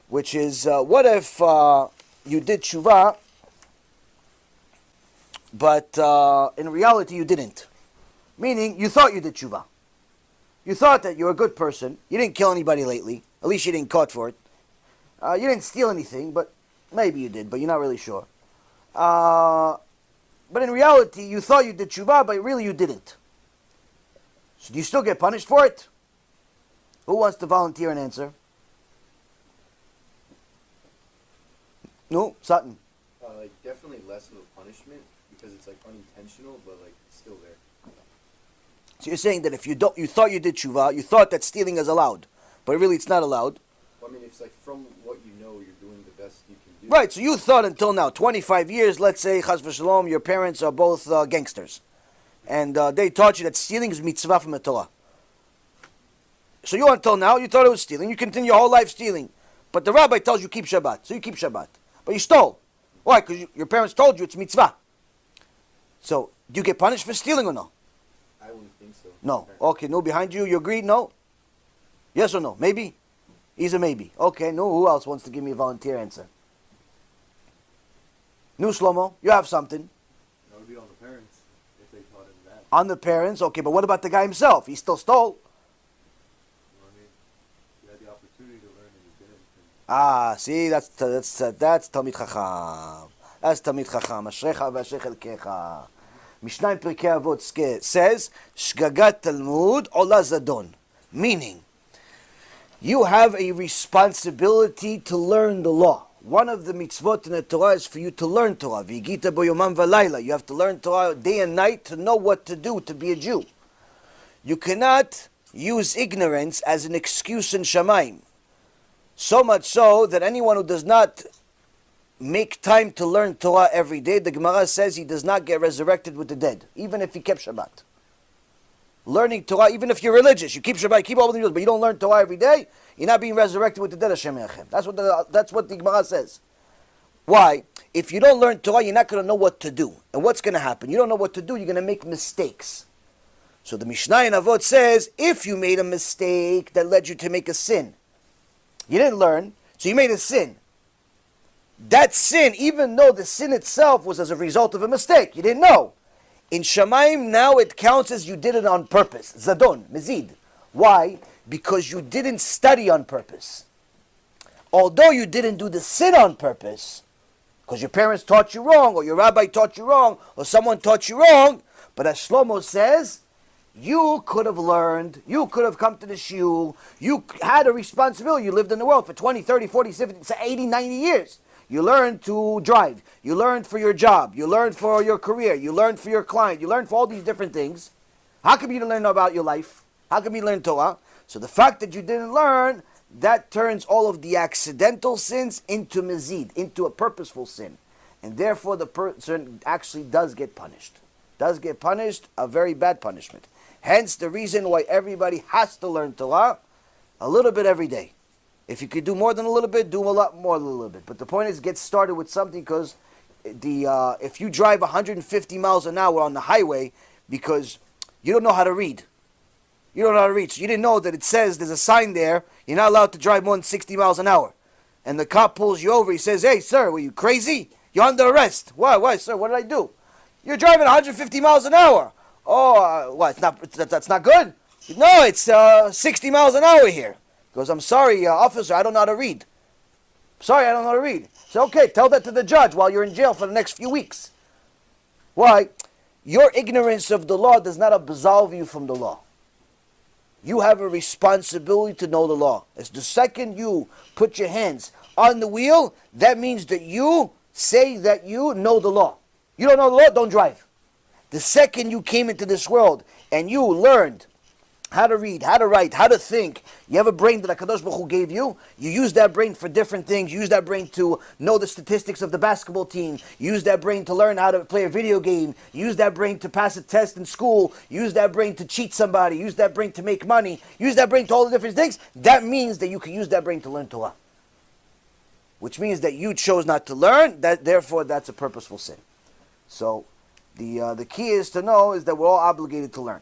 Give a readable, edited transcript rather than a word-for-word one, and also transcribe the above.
which is, what if you did Teshuva, but in reality you didn't? Meaning, you thought you did Teshuva. You thought that you're a good person. You didn't kill anybody lately. At least you didn't caught for it. You didn't steal anything, but maybe you did, but you're not really sure. But in reality, you thought you did Teshuva, but really you didn't. So do you still get punished for it? Who wants to volunteer and answer? No, Sutton. Like definitely less of a punishment because it's like unintentional, but like it's still there. So you're saying that if you thought you did Teshuva, you thought that stealing is allowed, but really it's not allowed. Well, I mean, it's like from what you know, you're doing the best you can do. Right. So you thought until now, 25 years. Let's say Chas v'Shalom, your parents are both gangsters, and they taught you that stealing is mitzvah from the Torah. So you until now you thought it was stealing. You continue your whole life stealing, but the rabbi tells you keep Shabbat, so you keep Shabbat, but you stole. Why? Because your parents told you it's mitzvah. So do you get punished for stealing or no? I wouldn't think so. No. Okay. No. Behind you. You agree? No. Yes or no? Maybe. He's a maybe. Okay. No. Who else wants to give me a volunteer answer? No, Shlomo. You have something. That would be on the parents if they taught him that. On the parents. Okay. But what about the guy himself? He still stole. I mean, you had the opportunity to learn and you didn't. Ah, see, that's Talmid Chacham. That's Talmid Chacham. Ashrecha v'ashech elkecha. Mishnah in Pirkei Avot says, Shgagat Talmud ola zadon. Meaning, you have a responsibility to learn the law. One of the mitzvot in the Torah is for you to learn Torah. V'yigita bo yomam v'layla. You have to learn Torah day and night to know what to do to be a Jew. You cannot use ignorance as an excuse in Shamayim. So much so that anyone who does not make time to learn Torah every day, the Gemara says he does not get resurrected with the dead, even if he kept Shabbat. Learning Torah, even if you're religious, you keep Shabbat, keep all the rules, but you don't learn Torah every day, you're not being resurrected with the dead, Hashem Yachem. That's what the Gemara says. Why? If you don't learn Torah, you're not going to know what to do. And what's going to happen? You don't know what to do, you're going to make mistakes. So the Mishnah in Avot says, if you made a mistake that led you to make a sin, you didn't learn, so you made a sin. That sin, even though the sin itself was as a result of a mistake, you didn't know. In Shamayim, now it counts as you did it on purpose. Zadon, mezid. Why? Because you didn't study on purpose. Although you didn't do the sin on purpose, because your parents taught you wrong, or your rabbi taught you wrong, or someone taught you wrong, but as Shlomo says, you could have learned, you could have come to the shul, you had a responsibility, you lived in the world for 20, 30, 40, 70, 80, 90 years. You learned to drive. You learned for your job. You learned for your career. You learned for your client. You learned for all these different things. How come you didn't learn about your life? How come you learn Torah? So the fact that you didn't learn, that turns all of the accidental sins into mezid, into a purposeful sin. And therefore the person actually does get punished. Does get punished, a very bad punishment. Hence the reason why everybody has to learn Torah a little bit every day. If you could do more than a little bit, do a lot more than a little bit. But the point is, get started with something, because if you drive 150 miles an hour on the highway because you don't know how to read, you don't know how to read. So you didn't know that it says there's a sign there, you're not allowed to drive more than 60 miles an hour. And the cop pulls you over, he says, "Hey, sir, were you crazy? You're under arrest." Why, sir? What did I do? You're driving 150 miles an hour. Oh, what? That's not good? No, it's 60 miles an hour here. He goes, "I'm sorry, officer, I don't know how to read." "Sorry, I don't know how to read." So, okay, tell that to the judge while you're in jail for the next few weeks. Why? Your ignorance of the law does not absolve you from the law. You have a responsibility to know the law. As the second you put your hands on the wheel, that means that you say that you know the law. You don't know the law, don't drive. The second you came into this world and you learned how to read, how to write, how to think, you have a brain that HaKadosh Baruch Hu gave you, you use that brain for different things. You use that brain to know the statistics of the basketball team. You use that brain to learn how to play a video game. You use that brain to pass a test in school. You use that brain to cheat somebody. You use that brain to make money. You use that brain to all the different things. That means that you can use that brain to learn Torah. Which means that you chose not to learn, therefore that's a purposeful sin. So the key is to know is that we're all obligated to learn.